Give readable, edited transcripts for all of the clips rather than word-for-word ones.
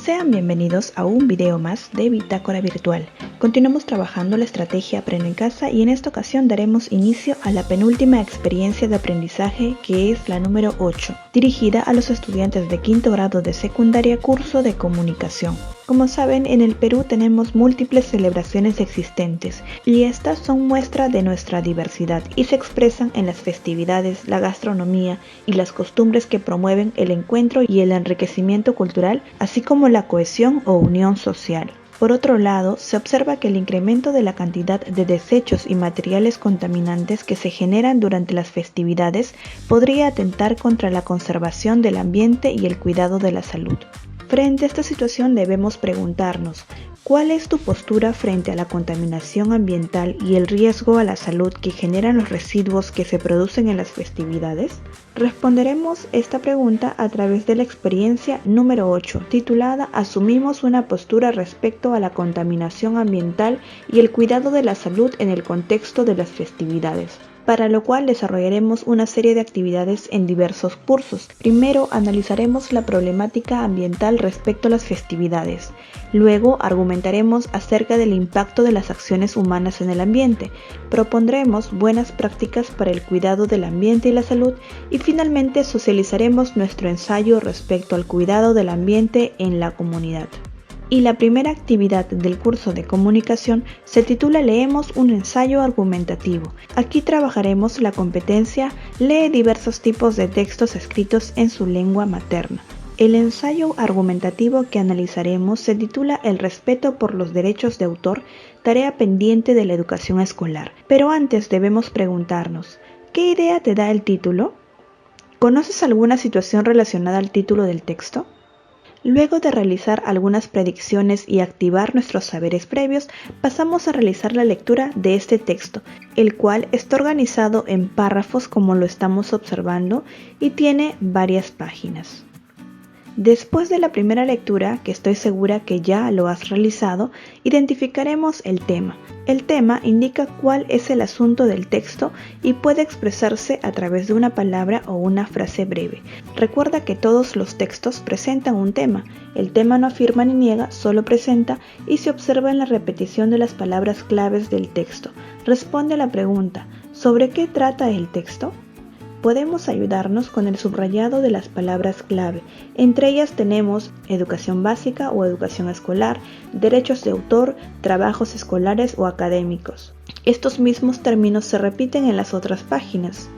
Sean bienvenidos a un video más de Bitácora Virtual. Continuamos trabajando la estrategia Aprende en Casa y en esta ocasión daremos inicio a la penúltima experiencia de aprendizaje, que es la número 8, dirigida a los estudiantes de quinto grado de secundaria, curso de comunicación. Como saben, en el Perú tenemos múltiples celebraciones existentes y estas son muestra de nuestra diversidad y se expresan en las festividades, la gastronomía y las costumbres que promueven el encuentro y el enriquecimiento cultural, así como la cohesión o unión social. Por otro lado, se observa que el incremento de la cantidad de desechos y materiales contaminantes que se generan durante las festividades podría atentar contra la conservación del ambiente y el cuidado de la salud. Frente a esta situación debemos preguntarnos, ¿cuál es tu postura frente a la contaminación ambiental y el riesgo a la salud que generan los residuos que se producen en las festividades? Responderemos esta pregunta a través de la experiencia número 8, titulada Asumimos una postura respecto a la contaminación ambiental y el cuidado de la salud en el contexto de las festividades, para lo cual desarrollaremos una serie de actividades en diversos cursos. Primero analizaremos la problemática ambiental respecto a las festividades. Luego argumentaremos acerca del impacto de las acciones humanas en el ambiente. Propondremos buenas prácticas para el cuidado del ambiente y la salud y finalmente socializaremos nuestro ensayo respecto al cuidado del ambiente en la comunidad. Y la primera actividad del curso de comunicación se titula Leemos un ensayo argumentativo. Aquí trabajaremos la competencia Lee diversos tipos de textos escritos en su lengua materna. El ensayo argumentativo que analizaremos se titula El respeto por los derechos de autor, tarea pendiente de la educación escolar. Pero antes debemos preguntarnos, ¿qué idea te da el título? ¿Conoces alguna situación relacionada al título del texto? Luego de realizar algunas predicciones y activar nuestros saberes previos, pasamos a realizar la lectura de este texto, el cual está organizado en párrafos como lo estamos observando y tiene varias páginas. Después de la primera lectura, que estoy segura que ya lo has realizado, identificaremos el tema. El tema indica cuál es el asunto del texto y puede expresarse a través de una palabra o una frase breve. Recuerda que todos los textos presentan un tema. El tema no afirma ni niega, solo presenta y se observa en la repetición de las palabras claves del texto. Responde a la pregunta, ¿sobre qué trata el texto? Podemos ayudarnos con el subrayado de las palabras clave. Entre ellas tenemos educación básica o educación escolar, derechos de autor, trabajos escolares o académicos. Estos mismos términos se repiten en las otras páginas,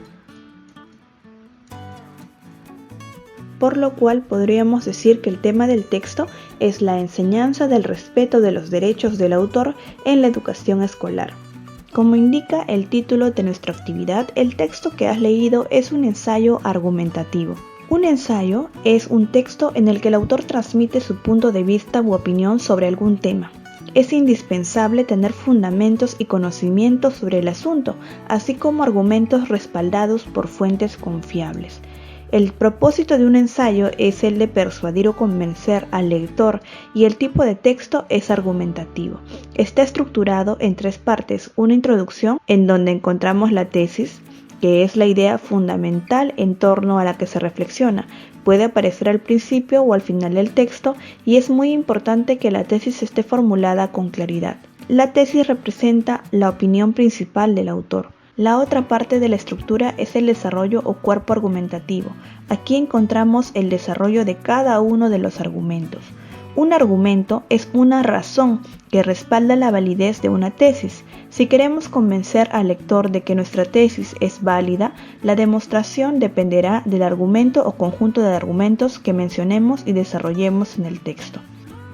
por lo cual podríamos decir que el tema del texto es la enseñanza del respeto de los derechos del autor en la educación escolar. Como indica el título de nuestra actividad, el texto que has leído es un ensayo argumentativo. Un ensayo es un texto en el que el autor transmite su punto de vista u opinión sobre algún tema. Es indispensable tener fundamentos y conocimientos sobre el asunto, así como argumentos respaldados por fuentes confiables. El propósito de un ensayo es el de persuadir o convencer al lector y el tipo de texto es argumentativo. Está estructurado en 3 partes, una introducción en donde encontramos la tesis, que es la idea fundamental en torno a la que se reflexiona. Puede aparecer al principio o al final del texto y es muy importante que la tesis esté formulada con claridad. La tesis representa la opinión principal del autor. La otra parte de la estructura es el desarrollo o cuerpo argumentativo. Aquí encontramos el desarrollo de cada uno de los argumentos. Un argumento es una razón que respalda la validez de una tesis. Si queremos convencer al lector de que nuestra tesis es válida, la demostración dependerá del argumento o conjunto de argumentos que mencionemos y desarrollemos en el texto.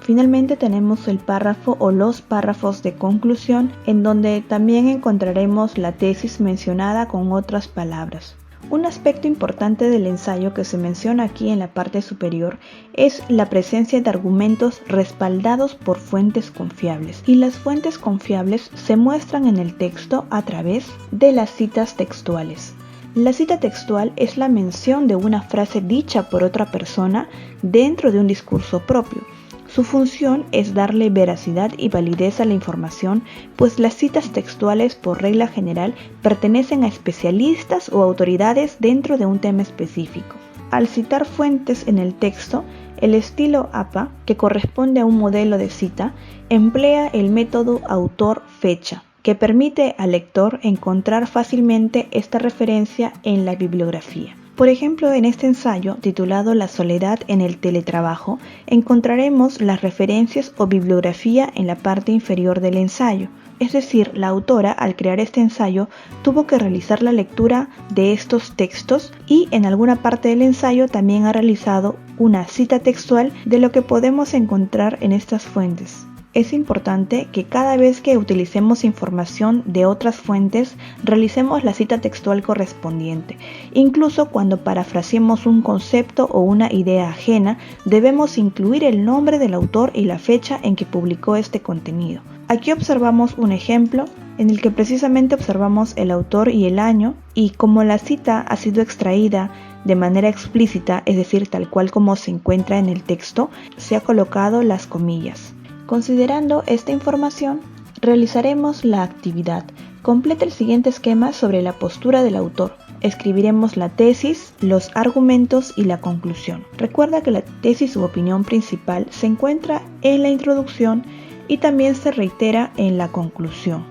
Finalmente tenemos el párrafo o los párrafos de conclusión, en donde también encontraremos la tesis mencionada con otras palabras. Un aspecto importante del ensayo que se menciona aquí en la parte superior es la presencia de argumentos respaldados por fuentes confiables. Y las fuentes confiables se muestran en el texto a través de las citas textuales. La cita textual es la mención de una frase dicha por otra persona dentro de un discurso propio. Su función es darle veracidad y validez a la información, pues las citas textuales por regla general pertenecen a especialistas o autoridades dentro de un tema específico. Al citar fuentes en el texto, El estilo APA, que corresponde a un modelo de cita, emplea el método autor-fecha, que permite al lector encontrar fácilmente esta referencia en la bibliografía. Por ejemplo, en este ensayo, titulado La soledad en el teletrabajo, encontraremos las referencias o bibliografía en la parte inferior del ensayo. Es decir, la autora, al crear este ensayo, tuvo que realizar la lectura de estos textos y en alguna parte del ensayo también ha realizado una cita textual de lo que podemos encontrar en estas fuentes. Es importante que cada vez que utilicemos información de otras fuentes, realicemos la cita textual correspondiente. Incluso cuando parafraseemos un concepto o una idea ajena, debemos incluir el nombre del autor y la fecha en que publicó este contenido. Aquí observamos un ejemplo en el que precisamente observamos el autor y el año, y como la cita ha sido extraída de manera explícita, es decir, tal cual como se encuentra en el texto, se ha colocado las comillas. Considerando esta información, realizaremos la actividad. Completa el siguiente esquema sobre la postura del autor. Escribiremos la tesis, los argumentos y la conclusión. Recuerda que la tesis u opinión principal se encuentra en la introducción y también se reitera en la conclusión.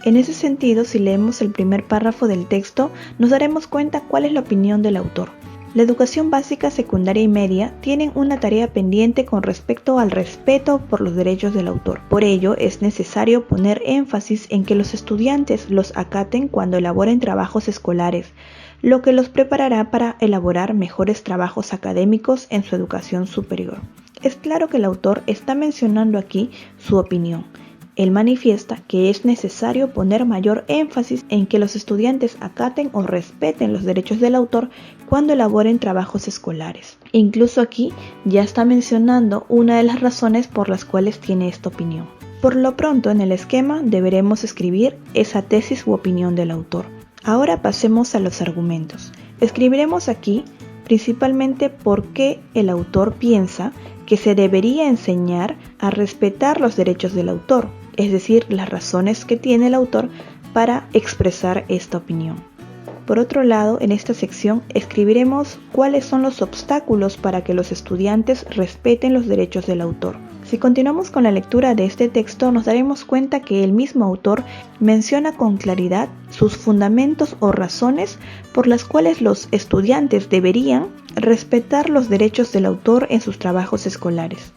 En ese sentido, si leemos el primer párrafo del texto, nos daremos cuenta cuál es la opinión del autor. La educación básica, secundaria y media tienen una tarea pendiente con respecto al respeto por los derechos del autor. Por ello, es necesario poner énfasis en que los estudiantes los acaten cuando elaboren trabajos escolares, lo que los preparará para elaborar mejores trabajos académicos en su educación superior. Es claro que el autor está mencionando aquí su opinión. Él manifiesta que es necesario poner mayor énfasis en que los estudiantes acaten o respeten los derechos del autor cuando elaboren trabajos escolares. Incluso aquí ya está mencionando una de las razones por las cuales tiene esta opinión. Por lo pronto, en el esquema deberemos escribir esa tesis u opinión del autor. Ahora pasemos a los argumentos. Escribiremos aquí principalmente por qué el autor piensa que se debería enseñar a respetar los derechos del autor, es decir, las razones que tiene el autor para expresar esta opinión. Por otro lado, en esta sección escribiremos cuáles son los obstáculos para que los estudiantes respeten los derechos del autor. Si continuamos con la lectura de este texto, nos daremos cuenta que el mismo autor menciona con claridad sus fundamentos o razones por las cuales los estudiantes deberían respetar los derechos del autor en sus trabajos escolares.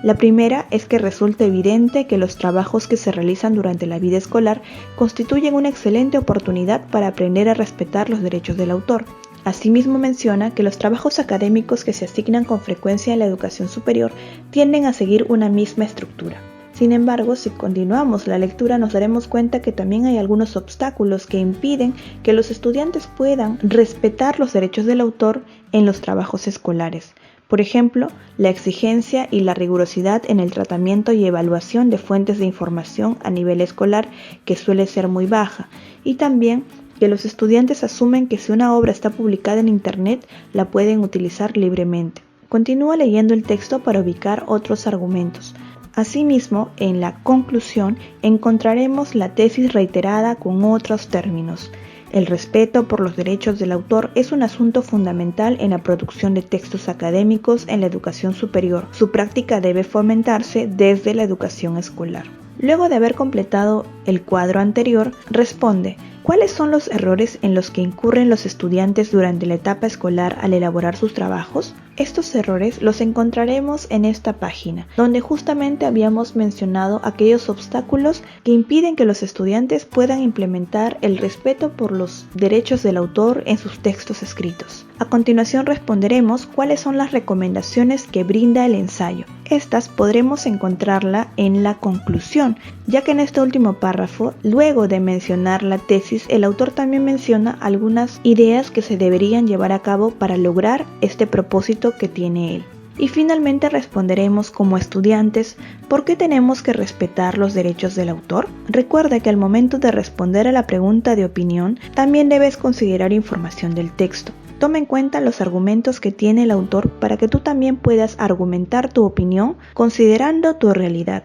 La primera es que resulta evidente que los trabajos que se realizan durante la vida escolar constituyen una excelente oportunidad para aprender a respetar los derechos del autor. Asimismo menciona que los trabajos académicos que se asignan con frecuencia en la educación superior tienden a seguir una misma estructura. Sin embargo, si continuamos la lectura nos daremos cuenta que también hay algunos obstáculos que impiden que los estudiantes puedan respetar los derechos del autor en los trabajos escolares. Por ejemplo, la exigencia y la rigurosidad en el tratamiento y evaluación de fuentes de información a nivel escolar, que suele ser muy baja, y también que los estudiantes asumen que si una obra está publicada en Internet, la pueden utilizar libremente. Continúa leyendo el texto para ubicar otros argumentos. Asimismo, en la conclusión encontraremos la tesis reiterada con otros términos. El respeto por los derechos del autor es un asunto fundamental en la producción de textos académicos en la educación superior. Su práctica debe fomentarse desde la educación escolar. Luego de haber completado el cuadro anterior, responde: ¿cuáles son los errores en los que incurren los estudiantes durante la etapa escolar al elaborar sus trabajos? Estos errores los encontraremos en esta página, donde justamente habíamos mencionado aquellos obstáculos que impiden que los estudiantes puedan implementar el respeto por los derechos del autor en sus textos escritos. A continuación responderemos cuáles son las recomendaciones que brinda el ensayo. Estas podremos encontrarla en la conclusión, ya que en este último párrafo, luego de mencionar la tesis, el autor también menciona algunas ideas que se deberían llevar a cabo para lograr este propósito que tiene él. Y finalmente responderemos como estudiantes, ¿por qué tenemos que respetar los derechos del autor? Recuerda que al momento de responder a la pregunta de opinión, también debes considerar información del texto. Toma en cuenta los argumentos que tiene el autor para que tú también puedas argumentar tu opinión considerando tu realidad.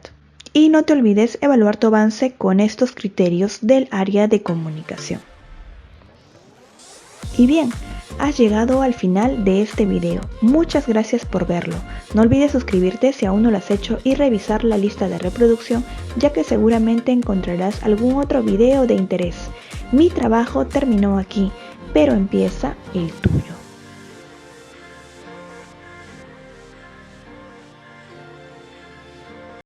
Y no te olvides evaluar tu avance con estos criterios del área de comunicación. Y bien, Has llegado al final de este video. Muchas gracias por verlo. No olvides suscribirte si aún no lo has hecho y revisar la lista de reproducción, ya que seguramente encontrarás algún otro video de interés. Mi trabajo terminó aquí, pero empieza el tuyo.